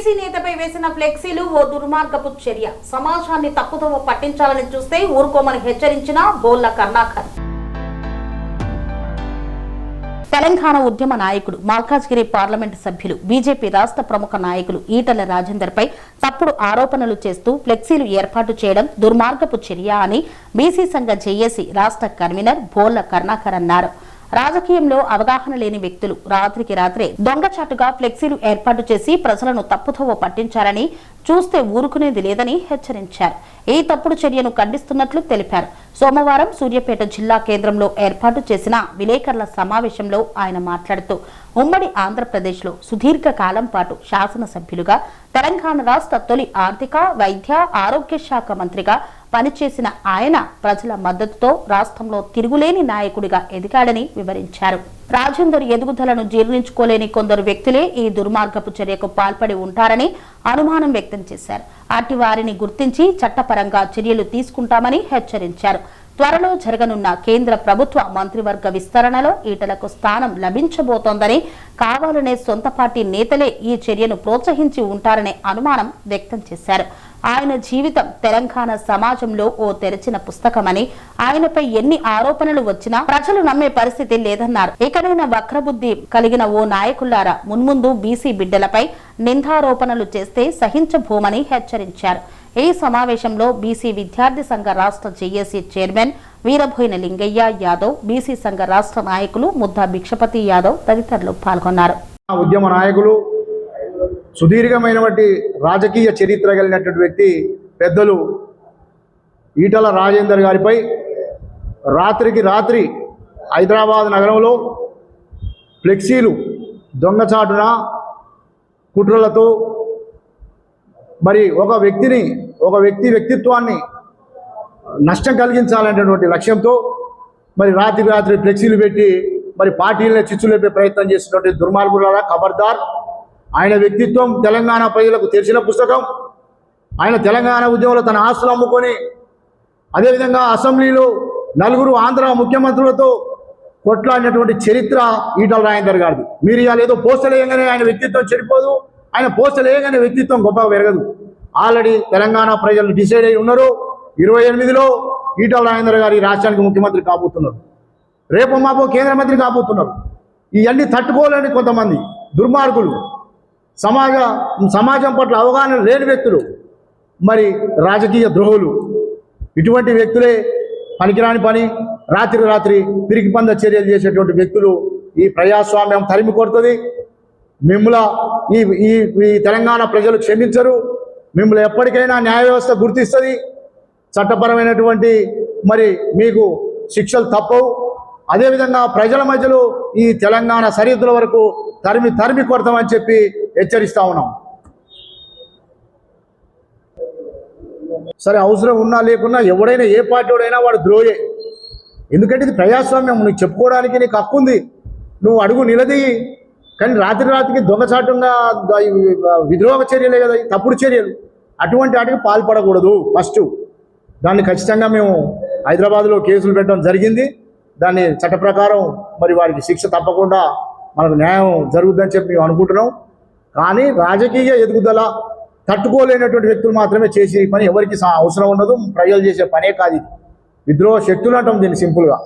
BC నేతపై వేసిన ఫ్లెక్సీలు ఓ దుర్మార్గపు చర్య. సమాజాన్ని తప్పుదోవ పట్టించాలని చూస్తే ఊరుకోమని హెచ్చరించిన బోల్ల కరుణాకర్. తెలంగాణ ఉద్యమ నాయకుడు, మల్కాజ్గిరి పార్లమెంటు సభ్యులు, బీజేపీ రాష్ట్ర ప్రముఖ నాయకులు ఈటల రాజేందర్ పై తప్పుడు ఆరోపణలు చేస్తూ ఫ్లెక్సీలు ఏర్పాటు చేయడం దుర్మార్గపు చర్య అని బీసీ సంఘ జేఏసీ రాష్ట్ర కన్వీనర్ బోల్ల కరుణాకర్ అన్నారు. రాజకీయంలో అవగాహన లేని వ్యక్తులు రాత్రికి రాత్రే దొంగచాటుగా ఫ్లెక్సీలు ఏర్పాటు చేసి ప్రజలను తప్పుదోవ పట్టించారని, చూస్తే ఊరుకునేది లేదని హెచ్చరించారు. ఈ తప్పుడు చర్యను ఖండిస్తున్నట్లు తెలిపారు. సోమవారం సూర్యాపేట జిల్లా కేంద్రంలో ఏర్పాటు చేసిన విలేకరుల సమావేశంలో ఆయన మాట్లాడుతూ, ఉమ్మడి ఆంధ్రప్రదేశ్లో సుదీర్ఘ కాలం పాటు శాసనసభ్యులుగా, తెలంగాణ రాష్ట్ర తొలి ఆర్థిక, వైద్య, ఆరోగ్య శాఖ మంత్రిగా పనిచేసిన ఆయన ప్రజల మద్దతుతో రాష్ట్రంలో తిరుగులేని నాయకుడిగా ఎదిగాడని వివరించారు. రాజేందర్ ఎదుగుదలను జీర్ణించుకోలేని కొందరు వ్యక్తులే ఈ దుర్మార్గపు చర్యకు పాల్పడి ఉంటారని అనుమానం వ్యక్తం చేశారు. అట్టి వారిని గుర్తించి చట్టపరంగా చర్యలు తీసుకుంటామని హెచ్చరించారు. త్వరలో జరగనున్న కేంద్ర ప్రభుత్వ మంత్రివర్గ విస్తరణలో ఈటలకు స్థానం లభించబోతోందని, కావాలనే సొంత పార్టీ నేతలే ఈ చర్యను ప్రోత్సహించి ఉంటారనే అనుమానం వ్యక్తం చేశారు. ఆయన జీవితం తెలంగాణ సమాజంలో ఓ తెరిచిన పుస్తకమని, ఆయనపై ఎన్ని ఆరోపణలు వచ్చినా ప్రజలు నమ్మే పరిస్థితి లేదన్నారు. ఇకనైనా వక్రబుద్ధి కలిగిన ఓ నాయకులారా మున్ముందు బీసీ బిడ్డలపై నిందారోపణలు చేస్తే సహించబోమని హెచ్చరించారు. ఈ సమావేశంలో బీసీ విద్యార్థి సంఘ రాష్ట్ర JAC chairman Veeraboina Lingaiah Yadav, BC సంఘ రాష్ట్ర నాయకులు ముద్దా భిక్షపతి యాదవ్ తదితరులు పాల్గొన్నారు. ఉద్యమ నాయకులు, సుదీర్ఘమైనటువంటి రాజకీయ చరిత్ర కలిగినటువంటి వ్యక్తి పెద్దలు ఈటల రాజేందర్ గారిపై రాత్రికి రాత్రి హైదరాబాద్ నగరంలో ఫ్లెక్సీలు దొంగచాటున కుట్రలతో మరి ఒక వ్యక్తిత్వాన్ని నష్టం కలిగించాలనేటువంటి లక్ష్యంతో మరి రాత్రి ఫ్లెక్సీలు పెట్టి మరి పార్టీలను చిచ్చులేపే ప్రయత్నం చేసినటువంటి దుర్మార్గుల ఖబర్దార్. ఆయన వ్యక్తిత్వం తెలంగాణ ప్రజలకు తెలిసిన పుస్తకం. ఆయన తెలంగాణ ఉద్యమంలో తన ఆస్తులు అమ్ముకొని, అదేవిధంగా అసెంబ్లీలో నలుగురు ఆంధ్ర ముఖ్యమంత్రులతో కొట్లాడినటువంటి చరిత్ర ఈటల రాజేందర్ గారిది. మీరు ఇవాళ ఏదో పోస్టులు వేయగానే ఆయన వ్యక్తిత్వం చెడిపోదు, ఆయన పోస్టులు వేయగానే వ్యక్తిత్వం గొప్పగా పెరగదు. ఆల్రెడీ తెలంగాణ ప్రజలు డిసైడ్ అయి ఉన్నారు. 28లో ఈటల రాజేందర్ గారి రాష్ట్రానికి ముఖ్యమంత్రి కాబోతున్నారు. రేపు మాపో కేంద్ర మంత్రి కాబోతున్నారు. ఇవన్నీ తట్టుకోలేని కొంతమంది దుర్మార్గులు, సమాజం పట్ల అవగాహన లేని వ్యక్తులు, మరి రాజకీయ ద్రోహులు, ఇటువంటి వ్యక్తులే పనికిరాని పని రాత్రి పిరికి పంద చర్యలు చేసేటువంటి వ్యక్తులు ఈ ప్రజాస్వామ్యం తరిమి కొడుతుంది. ఈ తెలంగాణ ప్రజలు క్షమించరు. మిమ్మల్ని ఎప్పటికైనా న్యాయ వ్యవస్థ గుర్తిస్తుంది. చట్టపరమైనటువంటి మరి మీకు శిక్షలు తప్పవు. అదేవిధంగా ప్రజల మధ్యలో ఈ తెలంగాణ సరిహద్దుల వరకు తరిమి కొడతామని చెప్పి హెచ్చరిస్తా ఉన్నాం. సరే, అవసరం ఉన్నా లేకున్నా ఎవడైనా, ఏ పార్టీ వాడైనా వాడు ద్రోహే. ఎందుకంటే ఇది ప్రజాస్వామ్యం. నువ్వు చెప్పుకోవడానికి నీకు హక్కు ఉంది. నువ్వు అడుగు నిలదీయి. కానీ రాత్రికి దొంగచాటంగా విద్రోహ చర్యలే కదా, తప్పుడు చర్యలు. అటువంటి వాటికి పాల్పడకూడదు. ఫస్ట్ దాన్ని ఖచ్చితంగా మేము హైదరాబాద్లో కేసులు పెట్టడం జరిగింది. దాన్ని చట్ట ప్రకారం మరి వారికి శిక్ష తప్పకుండా మనకు న్యాయం జరుగుతుందని చెప్పి మేము అనుకుంటున్నాం. కానీ రాజకీయ ఎదుగుదల తట్టుకోలేనటువంటి వ్యక్తులు మాత్రమే చేసే పని ఎవరికి అవసరం ఉండదు. ప్రజలు చేసే పనే కాదు. విద్రోహ శక్తులు అంటాం దీన్ని సింపుల్గా.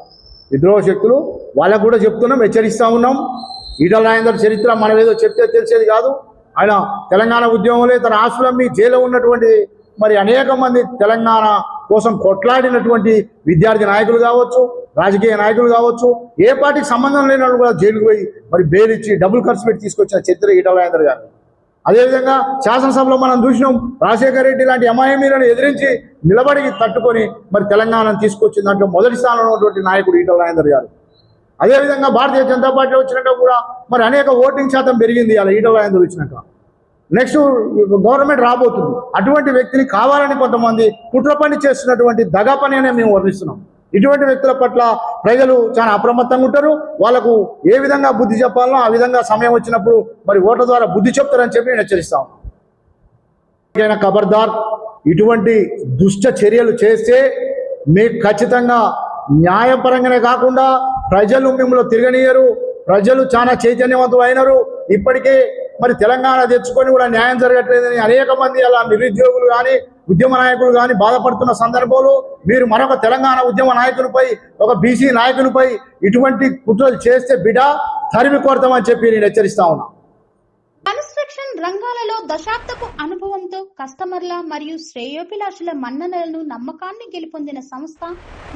విద్రోహ శక్తులు వాళ్ళకు కూడా చెప్తున్నాం, హెచ్చరిస్తూ ఉన్నాం. ఈటల రాజేందర్ చరిత్ర మనం ఏదో చెప్తే తెలిసేది కాదు. ఆయన తెలంగాణ ఉద్యమంలో తన ఆస్తులమ్మి జైల్లో ఉన్నటువంటి మరి అనేక మంది తెలంగాణ కోసం కొట్లాడినటువంటి విద్యార్థి నాయకులు కావచ్చు, రాజకీయ నాయకులు కావచ్చు, ఏ పార్టీకి సంబంధం లేని వాళ్ళు కూడా జైలుకు పోయి మరి బెయిల్ ఇచ్చి డబ్బులు ఖర్చు పెట్టి తీసుకొచ్చిన చరిత్ర ఈటల రాజేందర్ గారు. అదేవిధంగా శాసనసభలో మనం చూసినాం, రాజశేఖర రెడ్డి లాంటి అమాయమీలను ఎదిరించి నిలబడి తట్టుకొని మరి తెలంగాణను తీసుకొచ్చిన దాంట్లో మొదటి స్థానంలో ఉన్నటువంటి నాయకుడు ఈటల రాజేందర్ గారు. అదేవిధంగా భారతీయ జనతా పార్టీ వచ్చినాక కూడా మరి అనేక ఓటింగ్ శాతం పెరిగింది అలా ఈటల రాజేందర్ వచ్చినాక. నెక్స్ట్ గవర్నమెంట్ రాబోతుంది. అటువంటి వ్యక్తిని కావాలని కొంతమంది కుట్ర పని చేస్తున్నటువంటి దగా పని అనే మేము వర్ణిస్తున్నాం. ఇటువంటి వ్యక్తుల పట్ల ప్రజలు చాలా అప్రమత్తంగా ఉంటారు. వాళ్ళకు ఏ విధంగా బుద్ధి చెప్పాలో ఆ విధంగా సమయం వచ్చినప్పుడు మరి ఓట్ల ద్వారా బుద్ధి చెప్తారని చెప్పి నేను హెచ్చరిస్తాను. ఖబర్దార్, ఇటువంటి దుష్ట చర్యలు చేస్తే మీకు ఖచ్చితంగా న్యాయపరంగానే కాకుండా ప్రజలు మిమ్మల్ని తిరగనీయరు. ప్రజలు చాలా చైతన్యవంతులు అయినారు. ఇప్పటికే మరి తెలంగాణ తెచ్చుకొని కూడా న్యాయం జరగట్లేదని అనేక మంది అలా నిరుద్యోగులు కానీ ఉద్యమ నాయకులు కానీ బాధపడుతున్న సందర్భంలో మీరు మరొక తెలంగాణ ఉద్యమ నాయకునిపై ఒక బీసీ నాయకునిపై ఇటువంటి కుట్రలు చేస్తే బిడ్డ తరిమి కొడతామని చెప్పి నేను హెచ్చరిస్తా ఉన్నా. కన్స్ట్రక్షన్ రంగాలలో దశాబ్దపు అనుభవంతో కస్టమర్ల మరియు శ్రేయోభిలాషుల మన్ననలను నమ్మకాన్ని గెలుపొందిన సంస్థ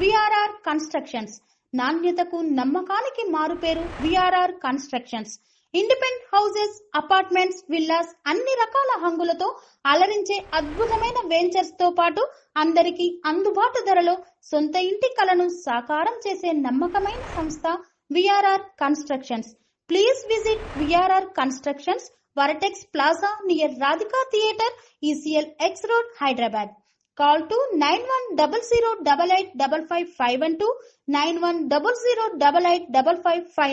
విఆర్ఆర్ కన్స్ట్రక్షన్స్. నాణ్యతకు నమ్మకానికి మారుపేరు VRR constructions. Independent houses, apartments, villas అన్ని రకాల హంగులతో అలరించే అద్భుతమైన వెంచర్స్ తో పాటు అందరికీ అందుబాటు ధరలో సొంత ఇంటి కలను సాకారం చేసే నమ్మకమైన సంస్థ VRR constructions. Please visit VRR Constructions, Varatex Plaza near Radhika Theatre, ECL X Road, Hyderabad. Call to 9100885551 9100885559.